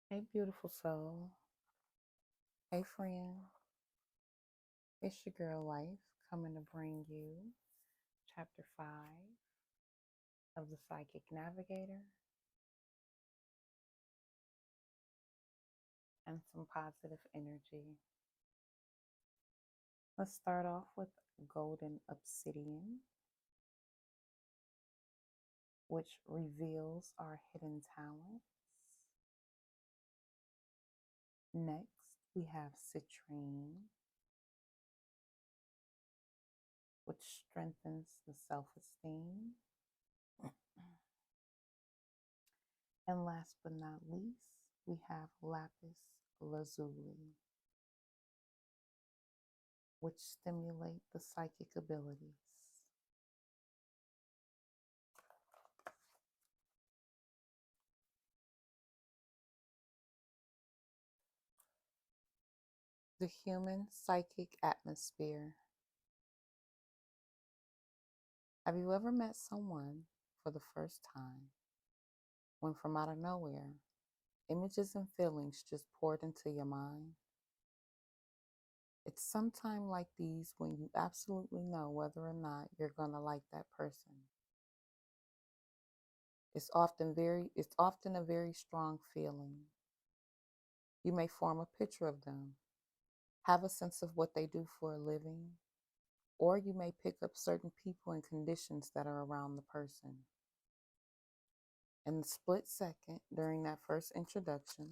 Hey, beautiful soul. Hey, friend. It's your girl, Life, coming to bring you chapter 5 of the Psychic Navigator and some positive energy. Let's start off with Golden Obsidian, which reveals our hidden talents. Next, we have Citrine, which strengthens the self esteem. And last but not least, we have Lapis Lazuli, which stimulate the psychic abilities. The human psychic atmosphere. Have you ever met someone for the first time when from out of nowhere, images and feelings just poured into your mind? It's sometime like these when you absolutely know whether or not you're going to like that person. It's often a very strong feeling. You may form a picture of them, have a sense of what they do for a living, or you may pick up certain people and conditions that are around the person. In the split second during that first introduction,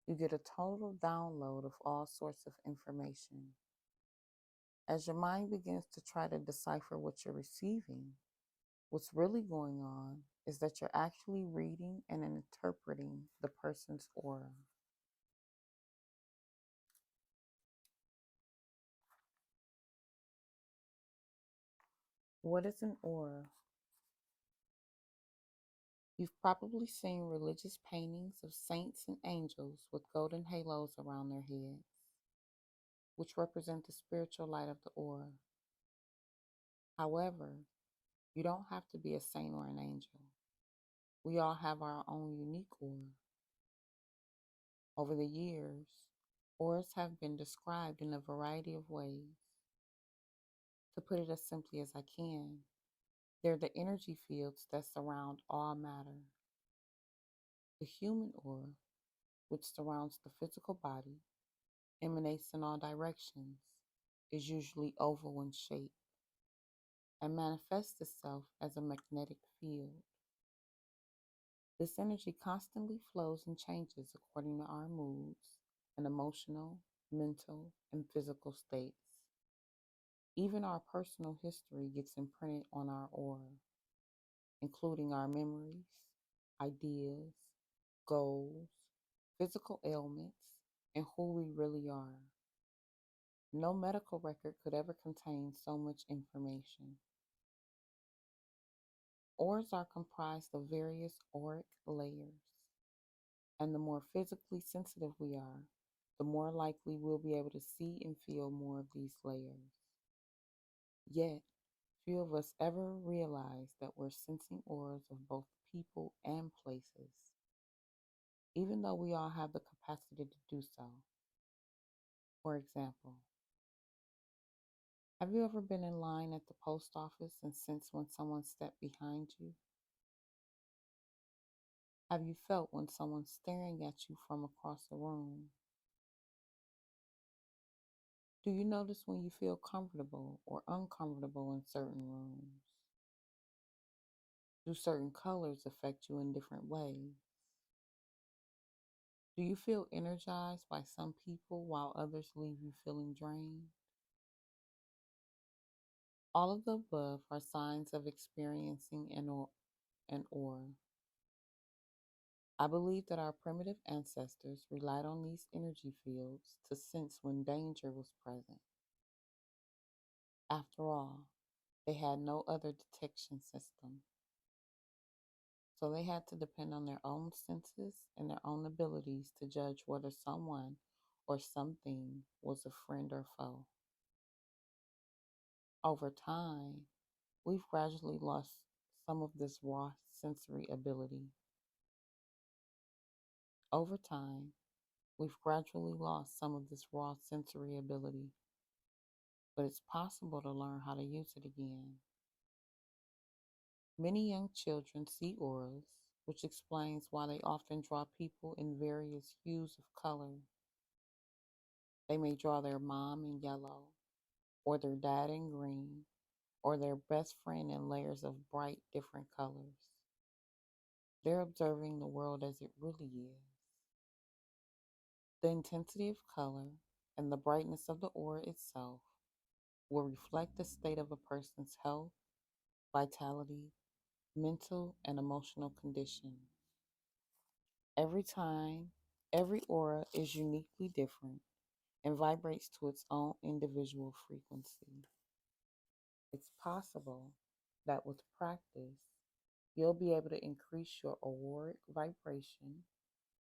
you get a total download of all sorts of information. As your mind begins to try to decipher what you're receiving, what's really going on is that you're actually reading and interpreting the person's aura. What is an aura? You've probably seen religious paintings of saints and angels with golden halos around their heads, which represent the spiritual light of the aura. However, you don't have to be a saint or an angel. We all have our own unique aura. Over the years, auras have been described in a variety of ways. To put it as simply as I can, they're the energy fields that surround all matter. The human aura, which surrounds the physical body, emanates in all directions, is usually oval in shape, and manifests itself as a magnetic field. This energy constantly flows and changes according to our moods and emotional, mental, and physical states. Even our personal history gets imprinted on our aura, including our memories, ideas, goals, physical ailments, and who we really are. No medical record could ever contain so much information. Auras are comprised of various auric layers, and the more physically sensitive we are, the more likely we'll be able to see and feel more of these layers. Yet, few of us ever realize that we're sensing auras of both people and places, even though we all have the capacity to do so. For example, have you ever been in line at the post office and sensed when someone stepped behind you? Have you felt when someone's staring at you from across the room? Do you notice when you feel comfortable or uncomfortable in certain rooms? Do certain colors affect you in different ways? Do you feel energized by some people while others leave you feeling drained? All of the above are signs of experiencing an aura. I believe that our primitive ancestors relied on these energy fields to sense when danger was present. After all, they had no other detection system, so they had to depend on their own senses and their own abilities to judge whether someone or something was a friend or foe. Over time, we've gradually lost some of this raw sensory ability. Over time, we've gradually lost some of this raw sensory ability, but it's possible to learn how to use it again. Many young children see auras, which explains why they often draw people in various hues of color. They may draw their mom in yellow, or their dad in green, or their best friend in layers of bright, different colors. They're observing the world as it really is. The intensity of color and the brightness of the aura itself will reflect the state of a person's health, vitality, mental, and emotional condition. Every time, every aura is uniquely different and vibrates to its own individual frequency. It's possible that with practice, you'll be able to increase your auric vibration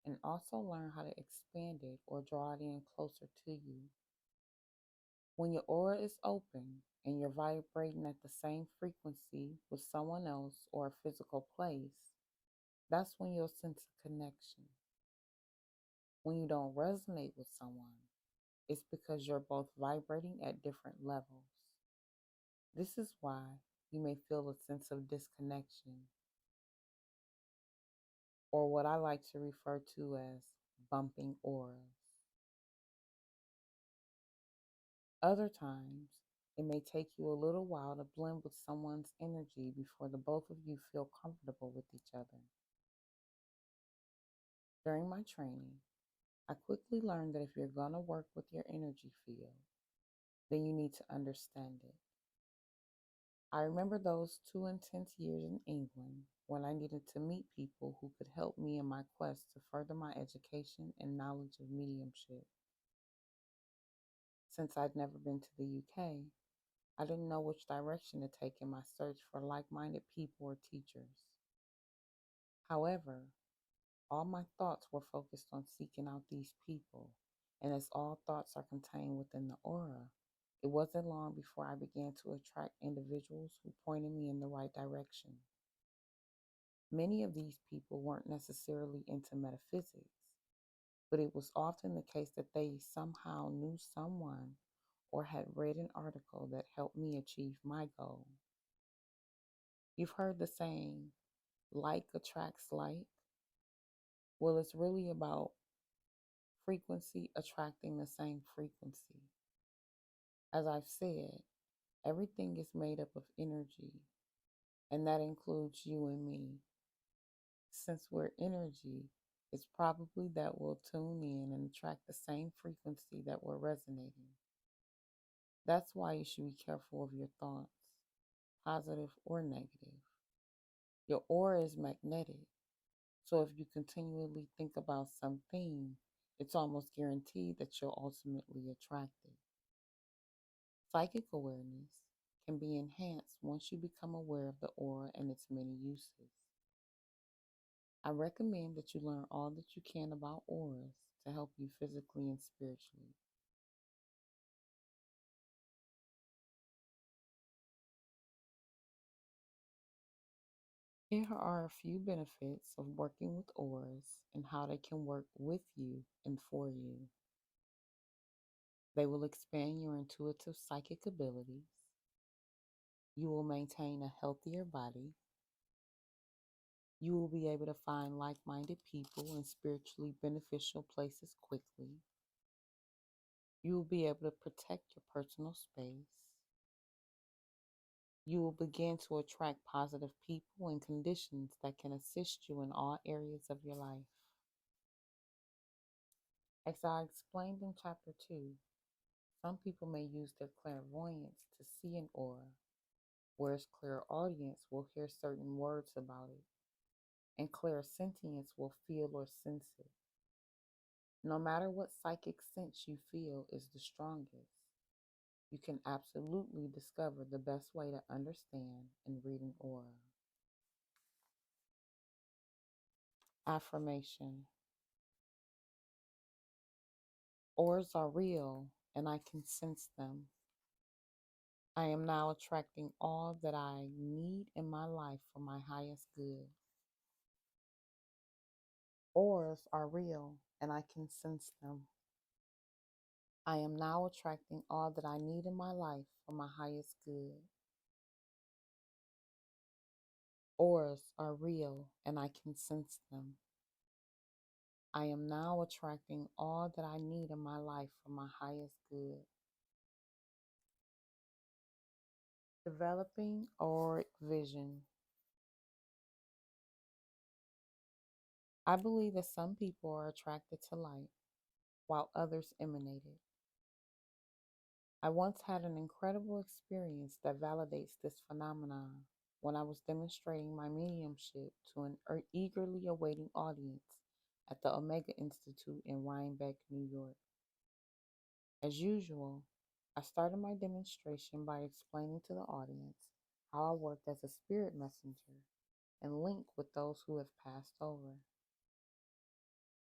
and also learn how to expand it or draw it in closer to you. When your aura is open and you're vibrating at the same frequency with someone else or a physical place, that's when you'll sense a connection. When you don't resonate with someone, it's because you're both vibrating at different levels. This is why you may feel a sense of disconnection, or what I like to refer to as bumping auras. Other times, it may take you a little while to blend with someone's energy before the both of you feel comfortable with each other. During my training, I quickly learned that if you're going to work with your energy field, then you need to understand it. I remember those 2 intense years in England when I needed to meet people who could help me in my quest to further my education and knowledge of mediumship. Since I'd never been to the UK, I didn't know which direction to take in my search for like minded people or teachers. However, all my thoughts were focused on seeking out these people, and as all thoughts are contained within the aura, it wasn't long before I began to attract individuals who pointed me in the right direction. Many of these people weren't necessarily into metaphysics, but it was often the case that they somehow knew someone or had read an article that helped me achieve my goal. You've heard the saying, like attracts like. Well, it's really about frequency attracting the same frequency. As I've said, everything is made up of energy, and that includes you and me. Since we're energy, it's probably that we'll tune in and attract the same frequency that we're resonating. That's why you should be careful of your thoughts, positive or negative. Your aura is magnetic, so if you continually think about something, it's almost guaranteed that you'll ultimately attract it. Psychic awareness can be enhanced once you become aware of the aura and its many uses. I recommend that you learn all that you can about auras to help you physically and spiritually. Here are a few benefits of working with auras and how they can work with you and for you. They will expand your intuitive psychic abilities. You will maintain a healthier body. You will be able to find like minded people in spiritually beneficial places quickly. You will be able to protect your personal space. You will begin to attract positive people and conditions that can assist you in all areas of your life. As I explained in Chapter 2, some people may use their clairvoyance to see an aura, whereas clairaudience will hear certain words about it, and clairsentience will feel or sense it. No matter what psychic sense you feel is the strongest, you can absolutely discover the best way to understand and read an aura. Affirmation. Auras are real and I can sense them. I am now attracting all that I need in my life for my highest good. Auras are real and I can sense them. I am now attracting all that I need in my life for my highest good. Auras are real and I can sense them. I am now attracting all that I need in my life for my highest good. Developing auric vision. I believe that some people are attracted to light while others emanate it. I once had an incredible experience that validates this phenomenon when I was demonstrating my mediumship to an eagerly awaiting audience at the Omega Institute in Rhinebeck, New York. As usual, I started my demonstration by explaining to the audience how I worked as a spirit messenger and link with those who have passed over.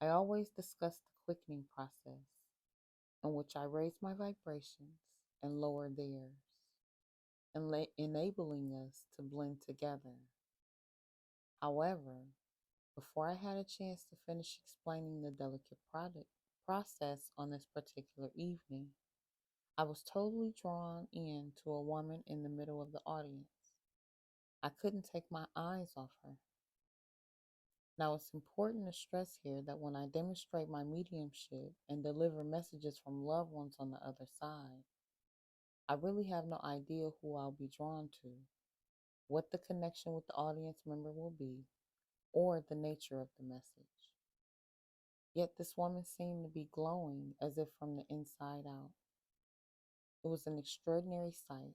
I always discuss the quickening process in which I raise my vibrations and lower theirs, enabling us to blend together. However, before I had a chance to finish explaining the delicate process on this particular evening, I was totally drawn in to a woman in the middle of the audience. I couldn't take my eyes off her. Now, it's important to stress here that when I demonstrate my mediumship and deliver messages from loved ones on the other side, I really have no idea who I'll be drawn to, what the connection with the audience member will be, or the nature of the message. Yet this woman seemed to be glowing as if from the inside out. It was an extraordinary sight,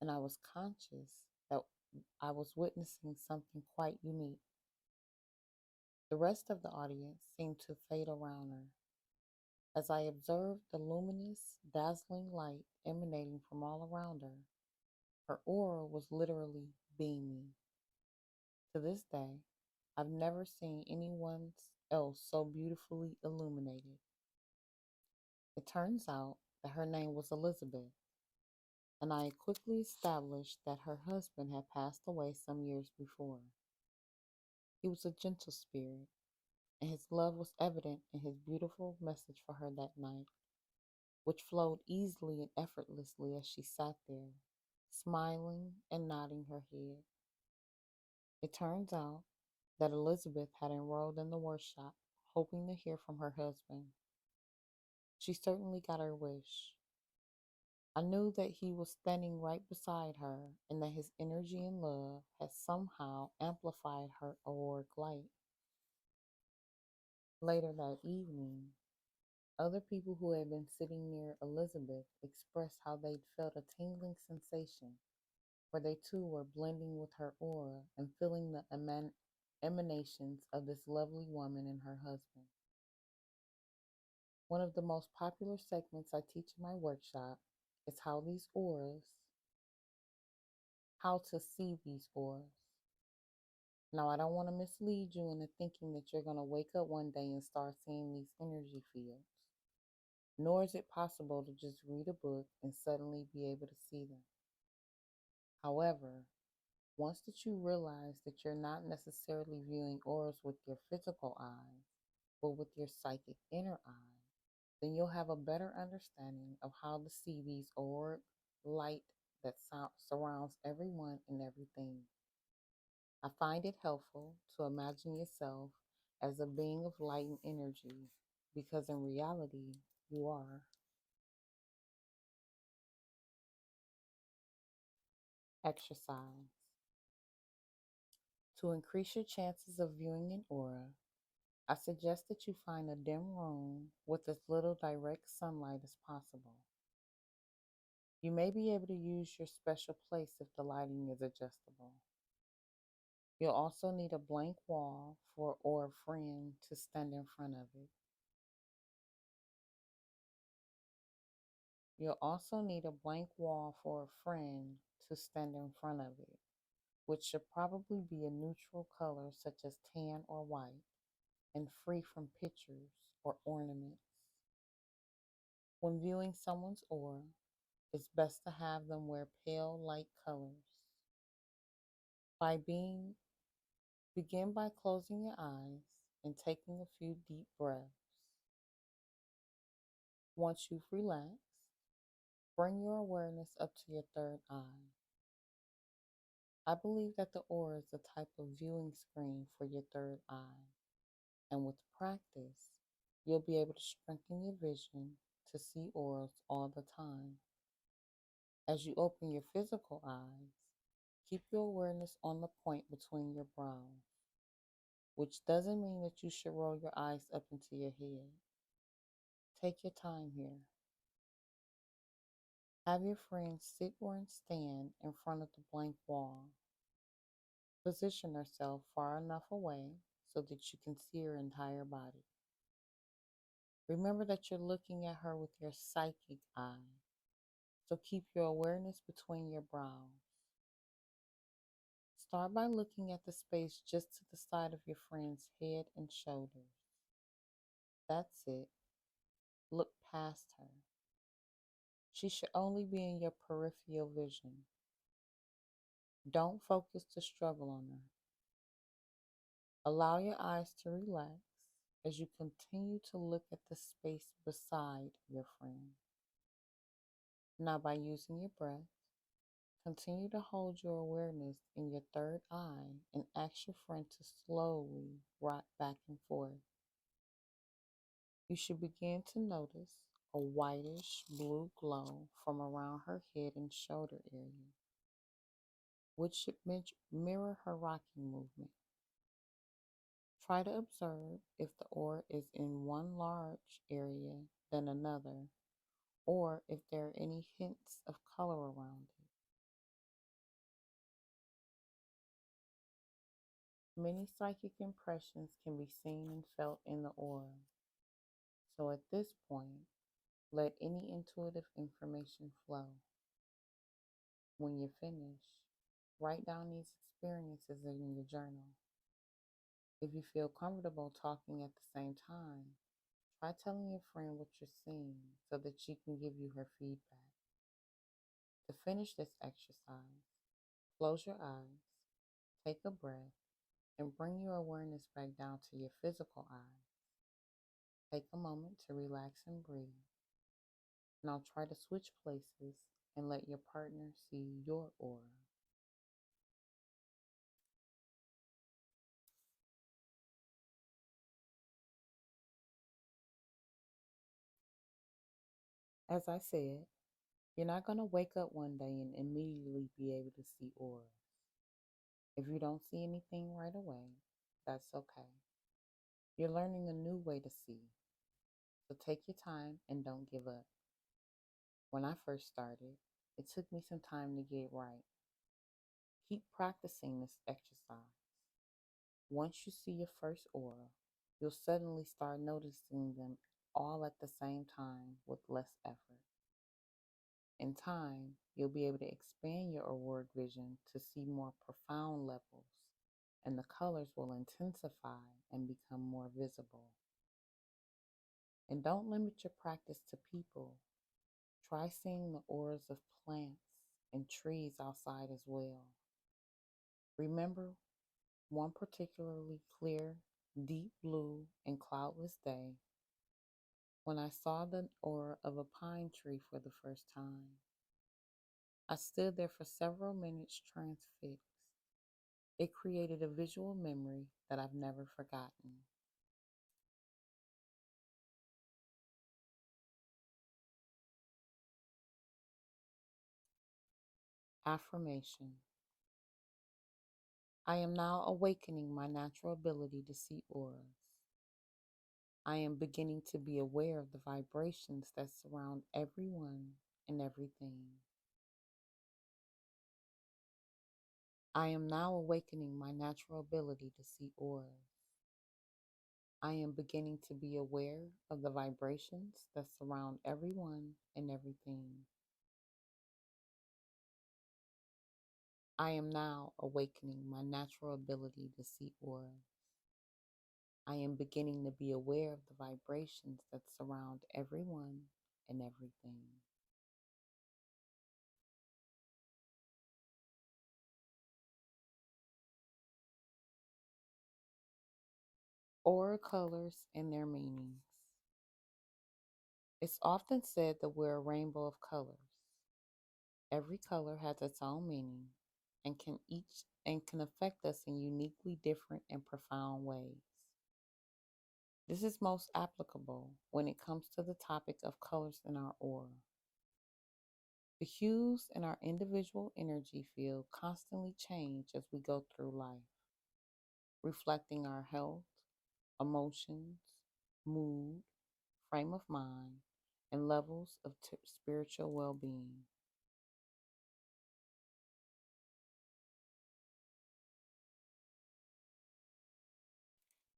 and I was conscious that I was witnessing something quite unique. The rest of the audience seemed to fade around her. As I observed the luminous, dazzling light emanating from all around her, her aura was literally beaming. To this day, I've never seen anyone else so beautifully illuminated. It turns out that her name was Elizabeth, and I quickly established that her husband had passed away some years before. He was a gentle spirit, and his love was evident in his beautiful message for her that night, which flowed easily and effortlessly as she sat there, smiling and nodding her head. It turns out that Elizabeth had enrolled in the workshop, hoping to hear from her husband. She certainly got her wish. I knew that he was standing right beside her and that his energy and love had somehow amplified her auric light. Later that evening, other people who had been sitting near Elizabeth expressed how they'd felt a tingling sensation, for they too were blending with her aura and feeling the emanations of this lovely woman and her husband. One of the most popular segments I teach in my workshop is how to see these auras. Now, I don't want to mislead you into thinking that you're going to wake up one day and start seeing these energy fields, nor is it possible to just read a book and suddenly be able to see them. However, once that you realize that you're not necessarily viewing auras with your physical eyes, but with your psychic inner eye, then you'll have a better understanding of how to see these auric light that surrounds everyone and everything. I find it helpful to imagine yourself as a being of light and energy, because in reality, you are. Exercise. To increase your chances of viewing an aura, I suggest that you find a dim room with as little direct sunlight as possible. You may be able to use your special place if the lighting is adjustable. You'll also need a blank wall or a friend to stand in front of it. You'll also need a blank wall for a friend to stand in front of it, which should probably be a neutral color such as tan or white, and free from pictures or ornaments. When viewing someone's aura, it's best to have them wear pale light colors. By being Begin by closing your eyes and taking a few deep breaths. Once you've relaxed, bring your awareness up to your third eye. I believe that the aura is a type of viewing screen for your third eye, and with practice, you'll be able to strengthen your vision to see auras all the time. As you open your physical eyes, keep your awareness on the point between your brows, which doesn't mean that you should roll your eyes up into your head. Take your time here. Have your friend sit or stand in front of the blank wall. Position herself far enough away so that you can see her entire body. Remember that you're looking at her with your psychic eye, so keep your awareness between your brows. Start by looking at the space just to the side of your friend's head and shoulders. That's it. Look past her. She should only be in your peripheral vision. Don't focus the struggle on her. Allow your eyes to relax as you continue to look at the space beside your friend. Now, by using your breath, continue to hold your awareness in your third eye and ask your friend to slowly rock back and forth. You should begin to notice a whitish blue glow from around her head and shoulder area, which should mirror her rocking movement. Try to observe if the aura is in one large area than another, or if there are any hints of color around it. Many psychic impressions can be seen and felt in the aura. So at this point, let any intuitive information flow. When you're finished, write down these experiences in your journal. If you feel comfortable talking at the same time, try telling your friend what you're seeing so that she can give you her feedback. To finish this exercise, close your eyes, take a breath, and bring your awareness back down to your physical eyes. Take a moment to relax and breathe. Now try to switch places and let your partner see your aura. As I said, you're not going to wake up one day and immediately be able to see auras. If you don't see anything right away, that's okay. You're learning a new way to see, so take your time and don't give up. When I first started, it took me some time to get right. Keep practicing this exercise. Once you see your first aura, you'll suddenly start noticing them all at the same time with less effort. In time, you'll be able to expand your auroric vision to see more profound levels, and the colors will intensify and become more visible. And don't limit your practice to people. Try seeing the auras of plants and trees outside as well. Remember one particularly clear, deep blue, and cloudless day when I saw the aura of a pine tree for the first time. I stood there for several minutes transfixed. It created a visual memory that I've never forgotten. Affirmation. I am now awakening my natural ability to see auras. I am beginning to be aware of the vibrations that surround everyone and everything. I am now awakening my natural ability to see auras. I am beginning to be aware of the vibrations that surround everyone and everything. I am now awakening my natural ability to see auras. I am beginning to be aware of the vibrations that surround everyone and everything. Auras Aura colors and their meanings. It's often said that we're a rainbow of colors. Every color has its own meaning and can affect us in uniquely different and profound ways. This is most applicable when it comes to the topic of colors in our aura. The hues in our individual energy field constantly change as we go through life, reflecting our health, emotions, mood, frame of mind, and levels of spiritual well being.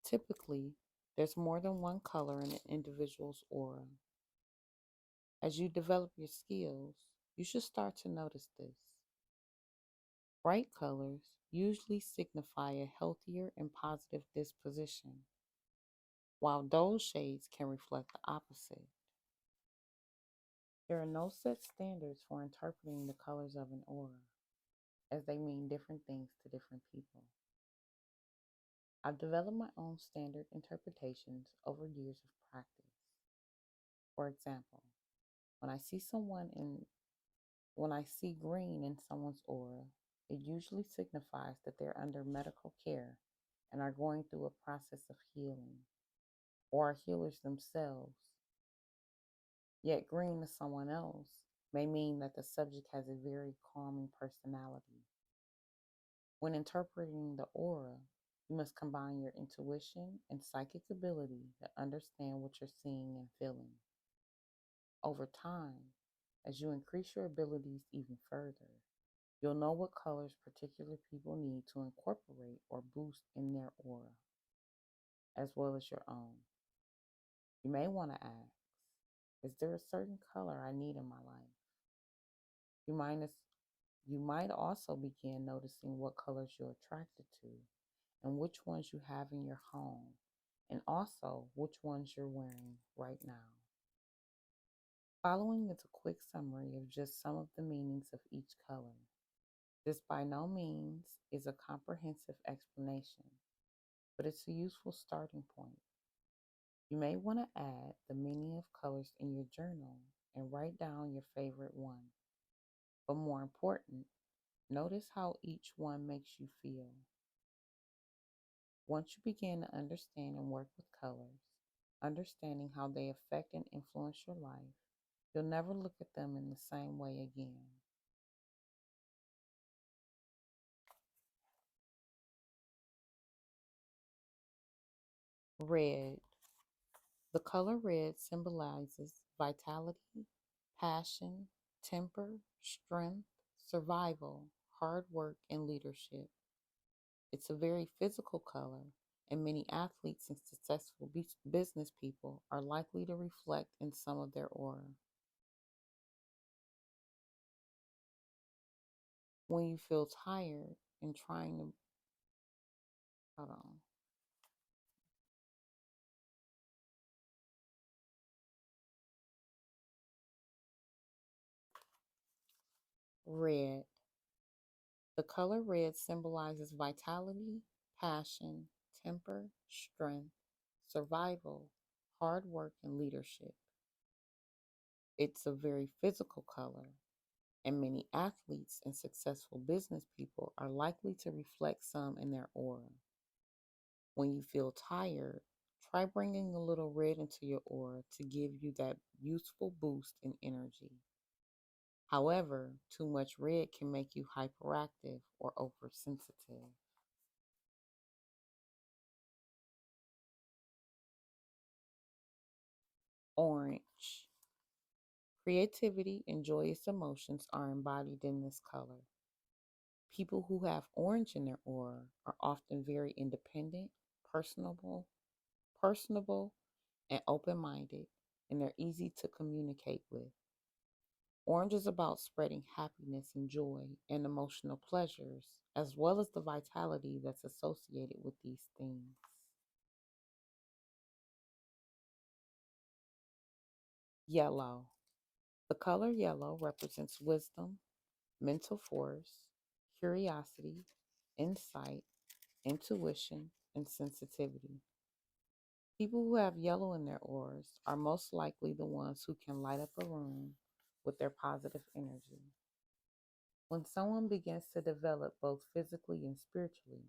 Typically, there's more than one color in an individual's aura. As you develop your skills, you should start to notice this. Bright colors usually signify a healthier and positive disposition, while dull shades can reflect the opposite. There are no set standards for interpreting the colors of an aura, as they mean different things to different people. I've developed my own standard interpretations over years of practice. For example, when I see someone in when I see green in someone's aura, it usually signifies that they're under medical care and are going through a process of healing, or are healers themselves. Yet green to someone else may mean that the subject has a very calming personality. When interpreting the aura, you must combine your intuition and psychic ability to understand what you're seeing and feeling. Over time, as you increase your abilities even further, you'll know what colors particular people need to incorporate or boost in their aura, as well as your own. You may want to ask, is there a certain color I need in my life? You might, you might also begin noticing what colors you're attracted to and which ones you have in your home, and also which ones you're wearing right now. Following is a quick summary of just some of the meanings of each color. This by no means is a comprehensive explanation, but it's a useful starting point. You may want to add the meaning of colors in your journal and write down your favorite one. But more important, notice how each one makes you feel. Once you begin to understand and work with colors, understanding how they affect and influence your life, you'll never look at them in the same way again. Red. The color red symbolizes vitality, passion, temper, strength, survival, hard work, and leadership. It's a very physical color, and many athletes and successful business people are likely to reflect in some of their aura. When you feel tired and trying to, hold on, red. The color red symbolizes vitality, passion, temper, strength, survival, hard work, and leadership. It's a very physical color, and many athletes and successful business people are likely to reflect some in their aura. When you feel tired, try bringing a little red into your aura to give you that useful boost in energy. However, too much red can make you hyperactive or oversensitive. Orange. Creativity and joyous emotions are embodied in this color. People who have orange in their aura are often very independent, personable, personable, and open-minded, and they're easy to communicate with. Orange is about spreading happiness and joy and emotional pleasures, as well as the vitality that's associated with these things. Yellow. The color yellow represents wisdom, mental force, curiosity, insight, intuition, and sensitivity. People who have yellow in their auras are most likely the ones who can light up a room with their positive energy. When someone begins to develop both physically and spiritually,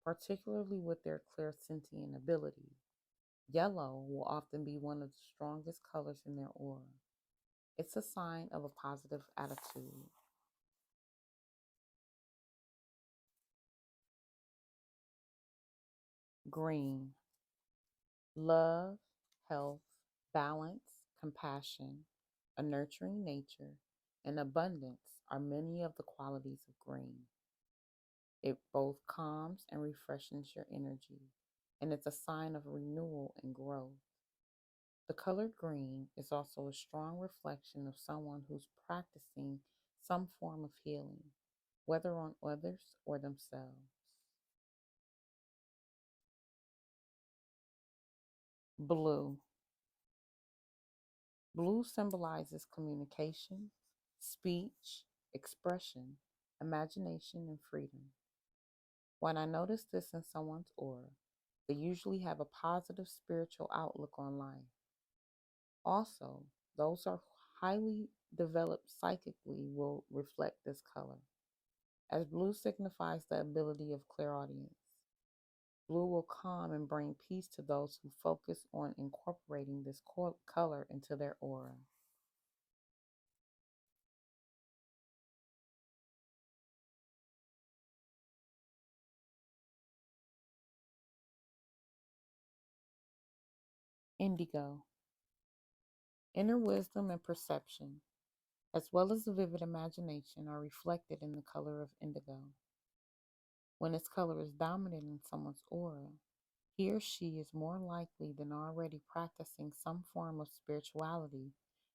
particularly with their clairsentient ability, yellow will often be one of the strongest colors in their aura. It's a sign of a positive attitude. Green, love, health, balance, compassion, a nurturing nature, and abundance are many of the qualities of green. It both calms and refreshes your energy, and it's a sign of renewal and growth. The color green is also a strong reflection of someone who's practicing some form of healing, whether on others or themselves. Blue. Blue symbolizes communication, speech, expression, imagination, and freedom. When I notice this in someone's aura, they usually have a positive spiritual outlook on life. Also, those are highly developed psychically will reflect this color, as blue signifies the ability of clairaudience. Blue will calm and bring peace to those who focus on incorporating this color into their aura. Indigo. Inner wisdom and perception, as well as vivid imagination, are reflected in the color of indigo. When its color is dominant in someone's aura, he or she is more likely than already practicing some form of spirituality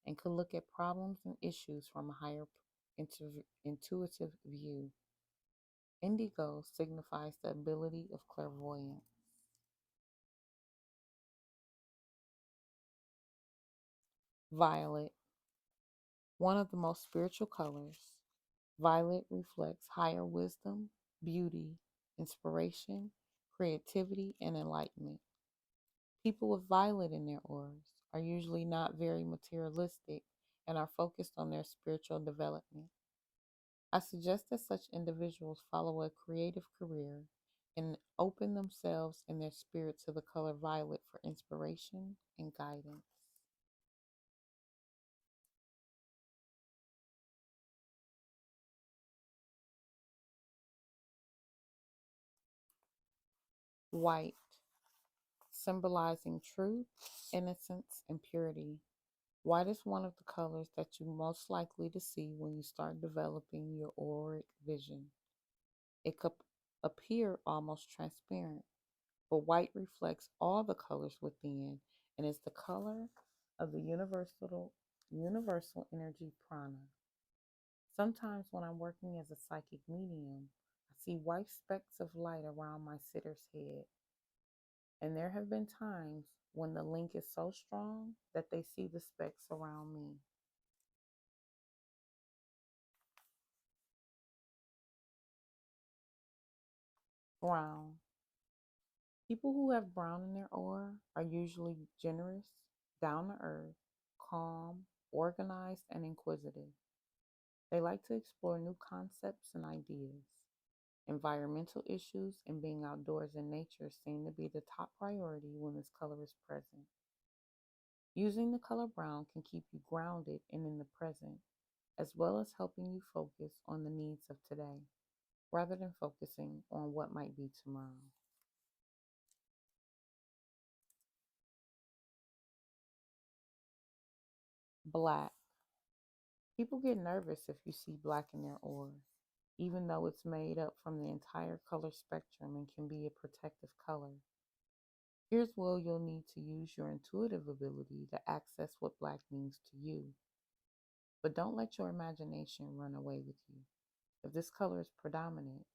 and could look at problems and issues from a higher intuitive view. Indigo signifies the ability of clairvoyance. Violet, one of the most spiritual colors. Violet reflects higher wisdom, beauty, inspiration, creativity, and enlightenment. People with violet in their auras are usually not very materialistic and are focused on their spiritual development. I suggest that such individuals follow a creative career and open themselves and their spirit to the color violet for inspiration and guidance. White, symbolizing truth, innocence, and purity. White is one of the colors that you're most likely to see when you start developing your auric vision. It could appear almost transparent, but white reflects all the colors within and is the color of the universal energy prana. Sometimes when I'm working as a psychic medium, I see white specks of light around my sitter's head, and there have been times when the link is so strong that they see the specks around me. Brown. People who have brown in their aura are usually generous, down to earth, calm, organized, and inquisitive. They like to explore new concepts and ideas. Environmental issues and being outdoors in nature seem to be the top priority when this color is present. Using the color brown can keep you grounded and in the present, as well as helping you focus on the needs of today, rather than focusing on what might be tomorrow. Black. People get nervous if you see black in their aura, even though it's made up from the entire color spectrum and can be a protective color. Here's where you'll need to use your intuitive ability to access what black means to you. But don't let your imagination run away with you. If this color is predominant,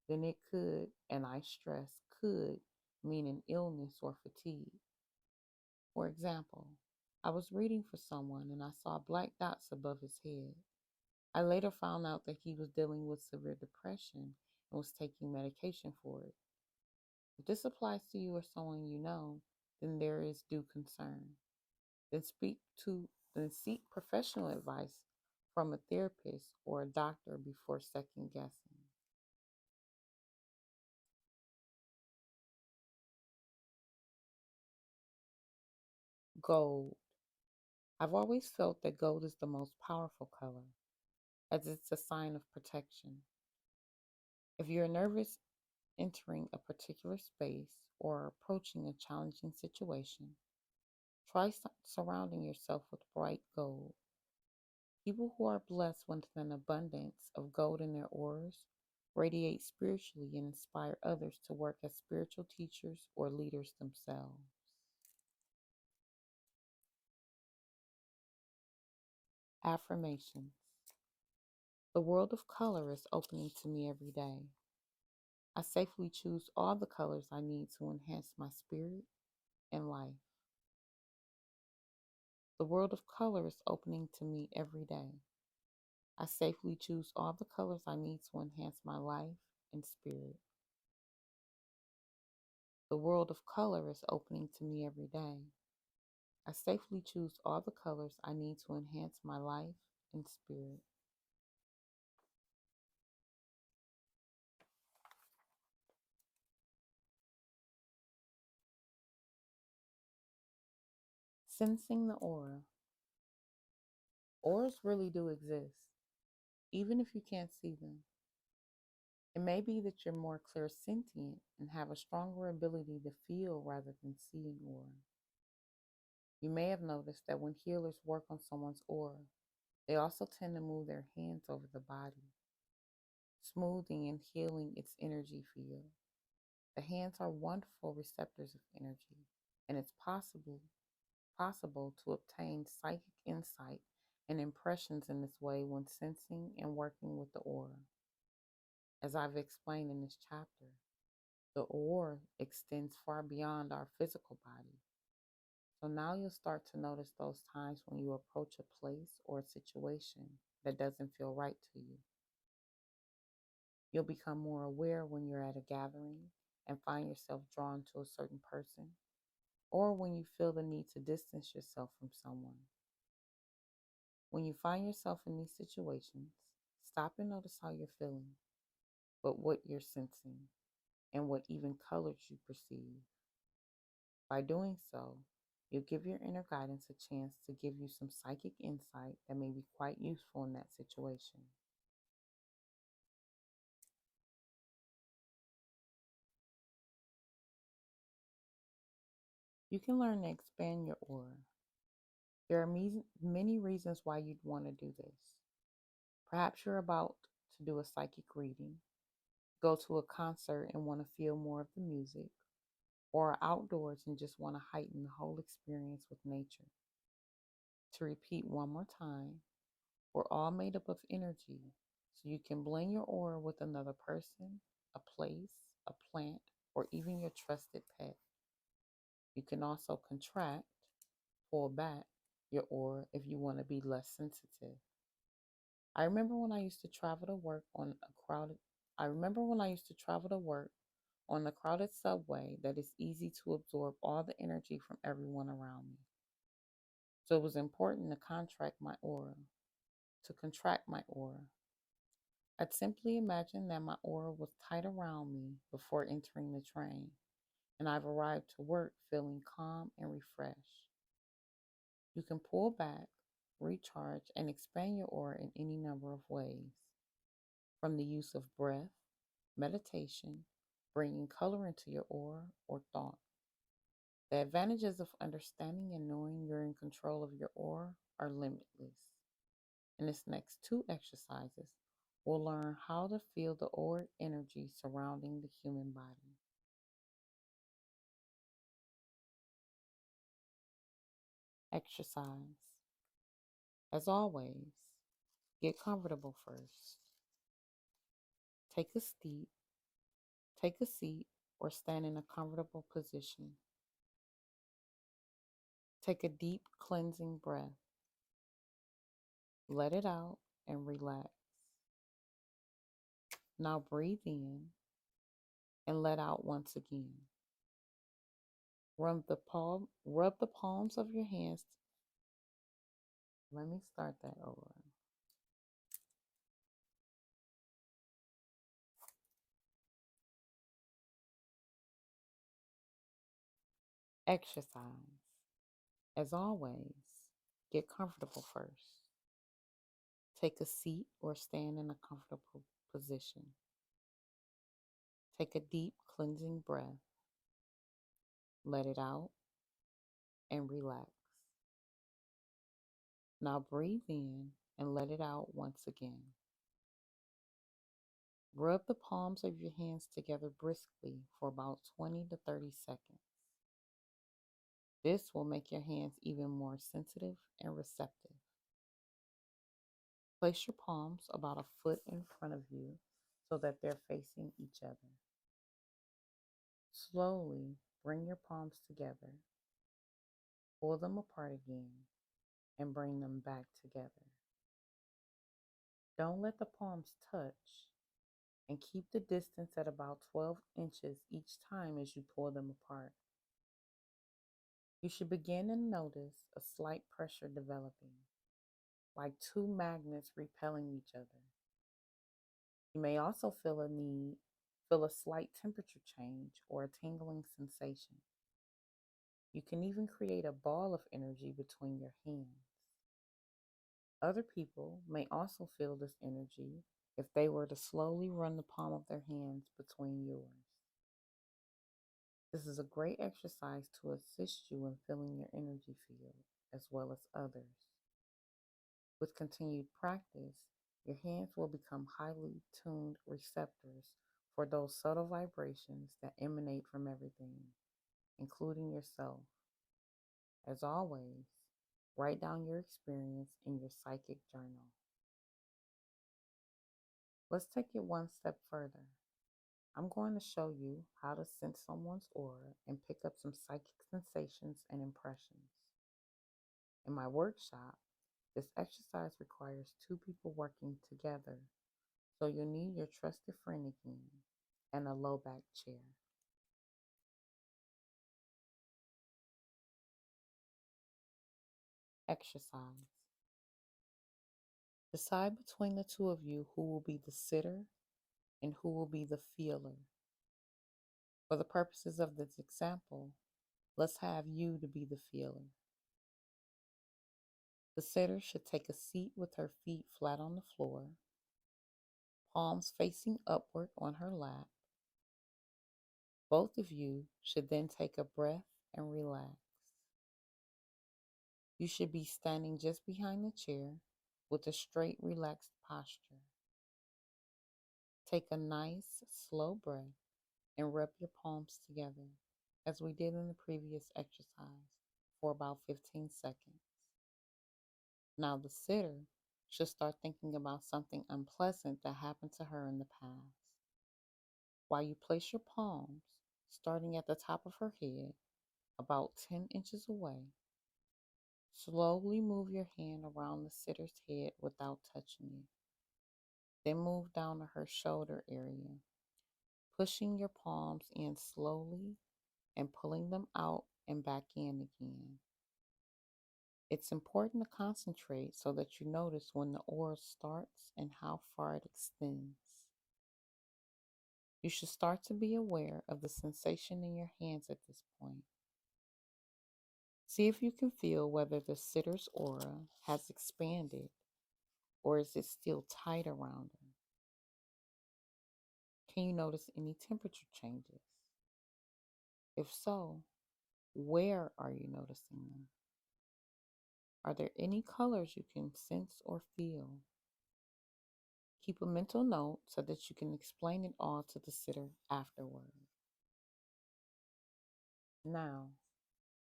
then it could, and I stress could, mean an illness or fatigue. For example, I was reading for someone and I saw black dots above his head. I later found out that he was dealing with severe depression and was taking medication for it. If this applies to you or someone you know, then there is due concern. Then speak to then seek professional advice from a therapist or a doctor before second guessing. Gold. I've always felt that gold is the most powerful color, as it's a sign of protection. If you're nervous entering a particular space or approaching a challenging situation, try surrounding yourself with bright gold. People who are blessed with an abundance of gold in their auras radiate spiritually and inspire others to work as spiritual teachers or leaders themselves. Affirmations. The world of color is opening to me every day. I safely choose all the colors I need to enhance my spirit and life. The world of color is opening to me every day. I safely choose all the colors I need to enhance my life and spirit. The world of color is opening to me every day. I safely choose all the colors I need to enhance my life and spirit. Sensing the aura. Auras really do exist, even if you can't see them. It may be that you're more clairsentient and have a stronger ability to feel rather than see an aura. You may have noticed that when healers work on someone's aura, they also tend to move their hands over the body, smoothing and healing its energy field. The hands are wonderful receptors of energy, and it's possible to obtain psychic insight and impressions in this way when sensing and working with the aura. As I've explained in this chapter, the aura extends far beyond our physical body. So now you'll start to notice those times when you approach a place or a situation that doesn't feel right to you. You'll become more aware when you're at a gathering and find yourself drawn to a certain person, or when you feel the need to distance yourself from someone. When you find yourself in these situations, stop and notice how you're feeling, but what you're sensing, and what even colors you perceive. By doing so, you'll give your inner guidance a chance to give you some psychic insight that may be quite useful in that situation. You can learn to expand your aura. There are many reasons why you'd want to do this. Perhaps you're about to do a psychic reading, go to a concert and want to feel more of the music, or are outdoors and just want to heighten the whole experience with nature. To repeat one more time, we're all made up of energy, so you can blend your aura with another person, a place, a plant, or even your trusted pet. You can also contract, pull back your aura if you want to be less sensitive. I remember when I used to travel to work on a crowded I remember when I used to travel to work on the crowded subway that it's easy to absorb all the energy from everyone around me. So it was important to contract my aura. I'd simply imagine that my aura was tight around me before entering the train, and I've arrived to work feeling calm and refreshed. You can pull back, recharge, and expand your aura in any number of ways, from the use of breath, meditation, bringing color into your aura, or thought. The advantages of understanding and knowing you're in control of your aura are limitless. In this next two exercises, we'll learn how to feel the auric energy surrounding the human body. Exercise. As always, get comfortable first. Take a seat, take a seat or stand in a comfortable position. Take a deep cleansing breath. Let it out and relax. Now breathe in and let out once again. Rub the palms of your hands. Let me start that over. Exercise. As always, get comfortable first. Take a seat or stand in a comfortable position. Take a deep cleansing breath. Let it out and relax. Now breathe in and let it out once again. Rub the palms of your hands together briskly for about 20 to 30 seconds. This will make your hands even more sensitive and receptive. Place your palms about a foot in front of you so that they're facing each other. Slowly bring your palms together, pull them apart again, and bring them back together. Don't let the palms touch, and keep the distance at about 12 inches each time as you pull them apart. You should begin to notice a slight pressure developing, like two magnets repelling each other. You may also feel a slight temperature change or a tingling sensation. You can even create a ball of energy between your hands. Other people may also feel this energy if they were to slowly run the palm of their hands between yours. This is a great exercise to assist you in feeling your energy field as well as others. With continued practice, your hands will become highly tuned receptors for those subtle vibrations that emanate from everything, including yourself. As always, write down your experience in your psychic journal. Let's take it one step further. I'm going to show you how to sense someone's aura and pick up some psychic sensations and impressions. In my workshop, this exercise requires two people working together, so you'll need your trusted friend again and a low back chair. Exercise. Decide between the two of you who will be the sitter and who will be the feeler. For the purposes of this example, let's have you to be the feeler. The sitter should take a seat with her feet flat on the floor, palms facing upward on her lap. Both of you should then take a breath and relax. You should be standing just behind the chair with a straight, relaxed posture. Take a nice, slow breath and rub your palms together, as we did in the previous exercise, for about 15 seconds. Now the sitter should start thinking about something unpleasant that happened to her in the past. While you place your palms, starting at the top of her head, about 10 inches away, slowly move your hand around the sitter's head without touching it. Then move down to her shoulder area, pushing your palms in slowly and pulling them out and back in again. It's important to concentrate so that you notice when the aura starts and how far it extends. You should start to be aware of the sensation in your hands at this point. See if you can feel whether the sitter's aura has expanded or is it still tight around her. Can you notice any temperature changes? If so, where are you noticing them? Are there any colors you can sense or feel? Keep a mental note so that you can explain it all to the sitter afterward. Now,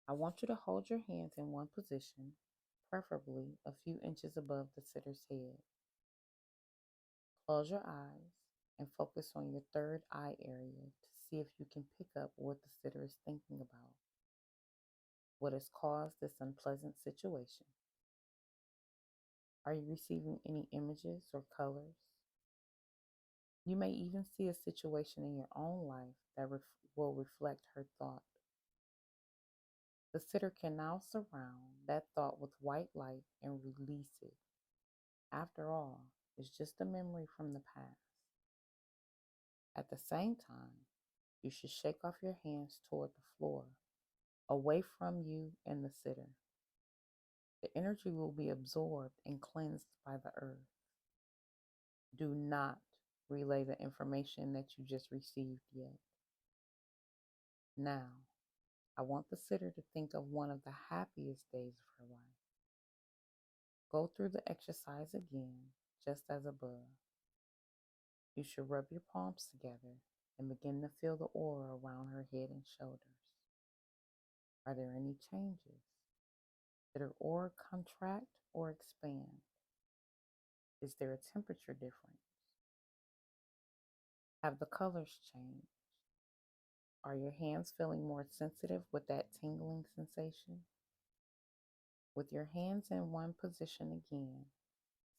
I want you to hold your hands in one position, preferably a few inches above the sitter's head. Close your eyes and focus on your third eye area to see if you can pick up what the sitter is thinking about, what has caused this unpleasant situation. Are you receiving any images or colors? You may even see a situation in your own life that will reflect her thought. The sitter can now surround that thought with white light and release it. After all, it's just a memory from the past. At the same time, you should shake off your hands toward the floor, away from you and the sitter. The energy will be absorbed and cleansed by the earth. Do not relay the information that you just received yet. Now, I want the sitter to think of one of the happiest days of her life. Go through the exercise again, just as above. You should rub your palms together and begin to feel the aura around her head and shoulders. Are there any changes? Did her aura contract or expand? Is there a temperature difference? Have the colors changed? Are your hands feeling more sensitive with that tingling sensation? With your hands in one position again,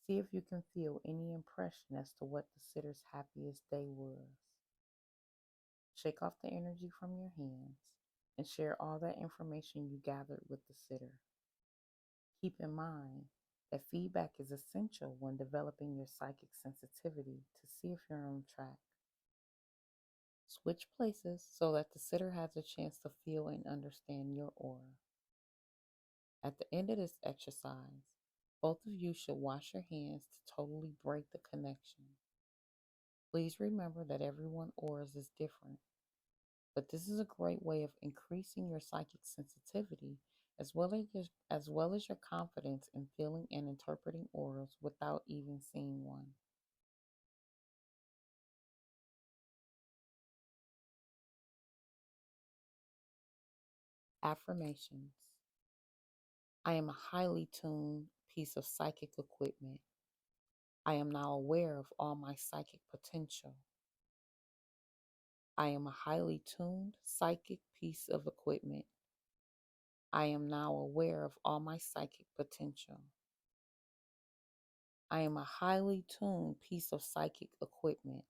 see if you can feel any impression as to what the sitter's happiest day was. Shake off the energy from your hands and share all that information you gathered with the sitter. Keep in mind that feedback is essential when developing your psychic sensitivity to see if you're on track. Switch places so that the sitter has a chance to feel and understand your aura. At the end of this exercise, both of you should wash your hands to totally break the connection. Please remember that everyone's auras is different, but this is a great way of increasing your psychic sensitivity as well as your confidence in feeling and interpreting auras without even seeing one. Affirmations. I am a highly tuned piece of psychic equipment. I am now aware of all my psychic potential. I am a highly tuned psychic piece of equipment. I am now aware of all my psychic potential. I am a highly tuned piece of psychic equipment.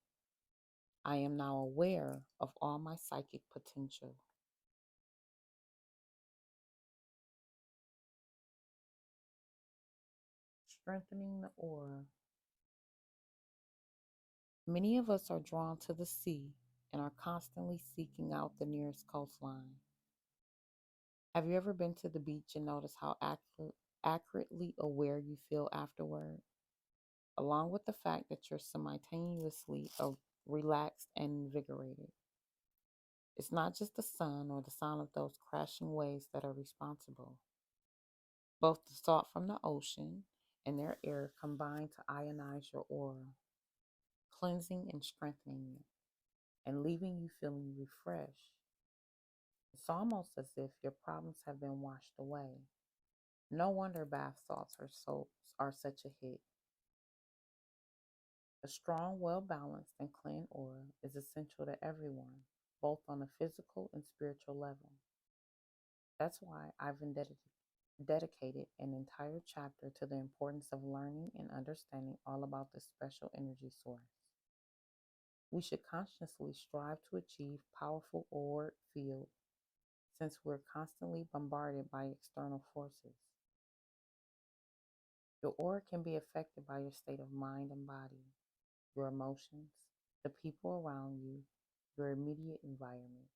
I am now aware of all my psychic potential. Strengthening the aura. Many of us are drawn to the sea and are constantly seeking out the nearest coastline. Have you ever been to the beach and noticed how accurately aware you feel afterward, along with the fact that you're simultaneously relaxed and invigorated? It's not just the sun or the sound of those crashing waves that are responsible. Both the salt from the ocean and their air combine to ionize your aura, cleansing and strengthening it, and leaving you feeling refreshed. It's almost as if your problems have been washed away. No wonder bath salts or soaps are such a hit. A strong, well balanced, and clean aura is essential to everyone, both on a physical and spiritual level. That's why I've dedicated an entire chapter to the importance of learning and understanding all about this special energy source. We should consciously strive to achieve powerful auric field since we're constantly bombarded by external forces. Your aura can be affected by your state of mind and body, your emotions, the people around you, your immediate environment.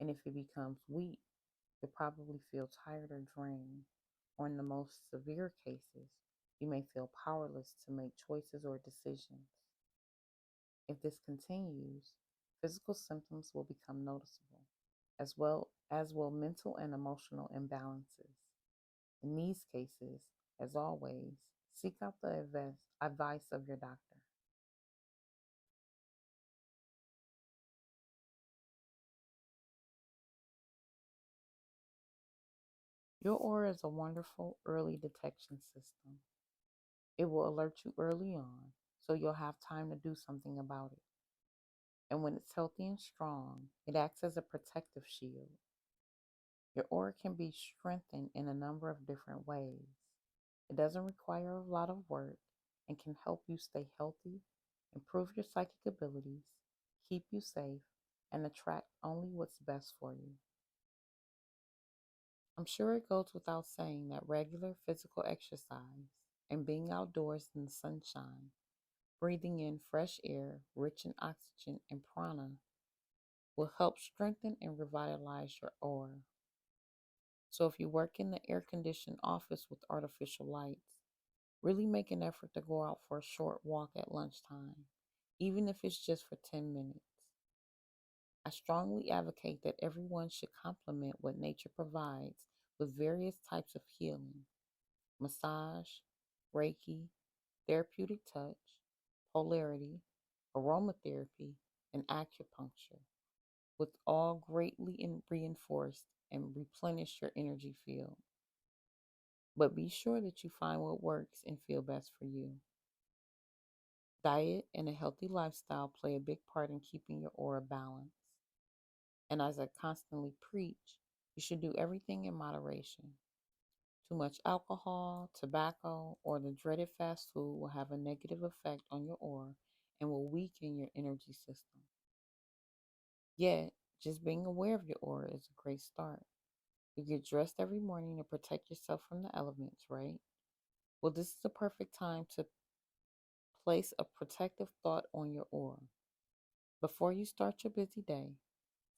And if it becomes weak, you'll probably feel tired or drained, or in the most severe cases, you may feel powerless to make choices or decisions. If this continues, physical symptoms will become noticeable, as well as will mental and emotional imbalances. In these cases, as always, seek out the advice of your doctor. Your aura is a wonderful early detection system. It will alert you early on, so you'll have time to do something about it. And when it's healthy and strong, it acts as a protective shield. Your aura can be strengthened in a number of different ways. It doesn't require a lot of work and can help you stay healthy, improve your psychic abilities, keep you safe, and attract only what's best for you. I'm sure it goes without saying that regular physical exercise and being outdoors in the sunshine, breathing in fresh air rich in oxygen and prana, will help strengthen and revitalize your aura. So if you work in the air conditioned office with artificial lights, really make an effort to go out for a short walk at lunchtime, even if it's just for 10 minutes. I strongly advocate that everyone should complement what nature provides with various types of healing: massage, Reiki, therapeutic touch, polarity, aromatherapy, and acupuncture, with all greatly reinforced and replenish your energy field. But be sure that you find what works and feel best for you. Diet and a healthy lifestyle play a big part in keeping your aura balanced. And as I constantly preach, you should do everything in moderation. Too much alcohol, tobacco, or the dreaded fast food will have a negative effect on your aura and will weaken your energy system. Yet, just being aware of your aura is a great start. You get dressed every morning to protect yourself from the elements, right? Well, this is the perfect time to place a protective thought on your aura. Before you start your busy day,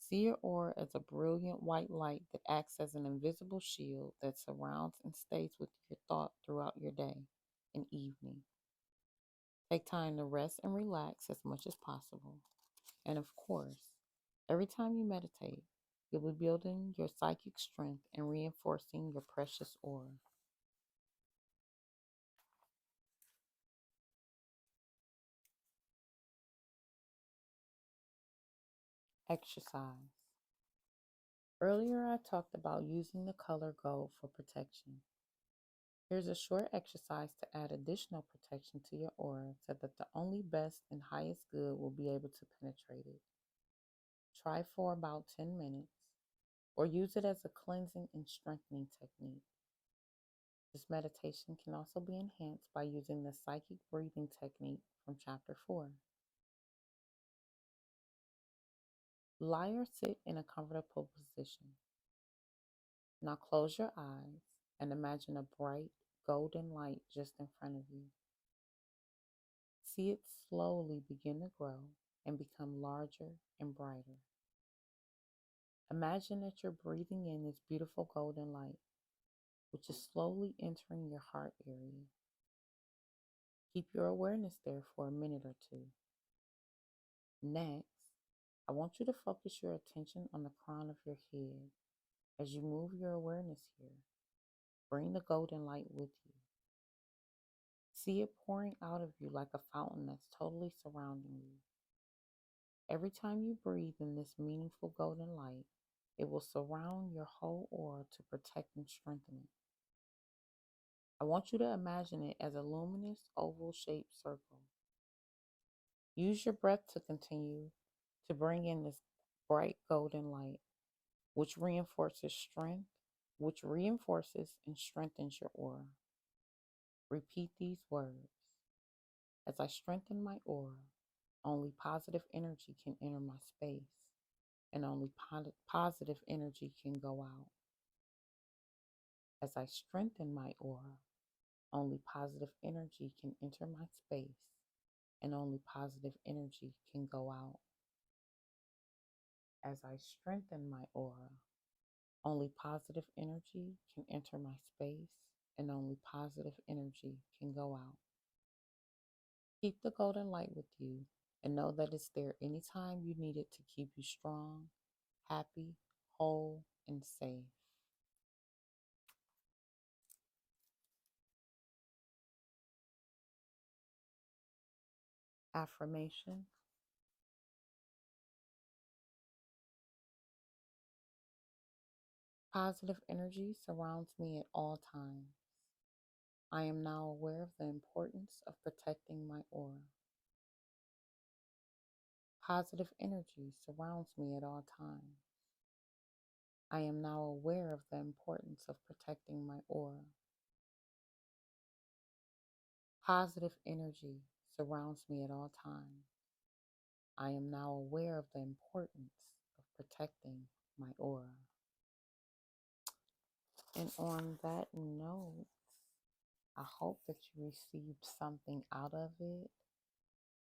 see your aura as a brilliant white light that acts as an invisible shield that surrounds and stays with your thought throughout your day and evening. Take time to rest and relax as much as possible. And of course, every time you meditate, you'll be building your psychic strength and reinforcing your precious aura. Exercise. Earlier, I talked about using the color gold for protection. Here's a short exercise to add additional protection to your aura so that the only best and highest good will be able to penetrate it. Try for about 10 minutes or use it as a cleansing and strengthening technique. This meditation can also be enhanced by using the psychic breathing technique from chapter 4. Lie or sit in a comfortable position. Now close your eyes and imagine a bright golden light just in front of you. See it slowly begin to grow and become larger and brighter. Imagine that you're breathing in this beautiful golden light, which is slowly entering your heart area. Keep your awareness there for a minute or two. Next, I want you to focus your attention on the crown of your head. As you move your awareness here, bring the golden light with you. See it pouring out of you like a fountain that's totally surrounding you. Every time you breathe in this meaningful golden light, it will surround your whole aura to protect and strengthen it. I want you to imagine it as a luminous oval shaped circle. Use your breath to continue to bring in this bright golden light, which reinforces strength, which reinforces and strengthens your aura. Repeat these words. As I strengthen my aura, only positive energy can enter my space, and only positive energy can go out. As I strengthen my aura, only positive energy can enter my space, and only positive energy can go out. As I strengthen my aura, only positive energy can enter my space, and only positive energy can go out. Keep the golden light with you and know that it's there anytime you need it to keep you strong, happy, whole, and safe. Affirmation. Positive energy surrounds me at all times. I am now aware of the importance of protecting my aura. Positive energy surrounds me at all times. I am now aware of the importance of protecting my aura. Positive energy surrounds me at all times. I am now aware of the importance of protecting my aura. And on that note, I hope that you received something out of it.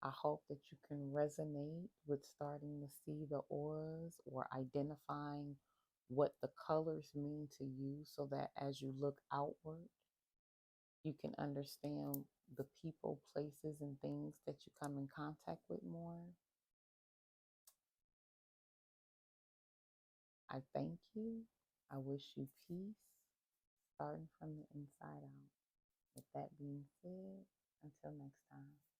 I hope that you can resonate with starting to see the auras or identifying what the colors mean to you so that as you look outward, you can understand the people, places, and things that you come in contact with more. I thank you. I wish you peace, starting from the inside out. With that being said, until next time.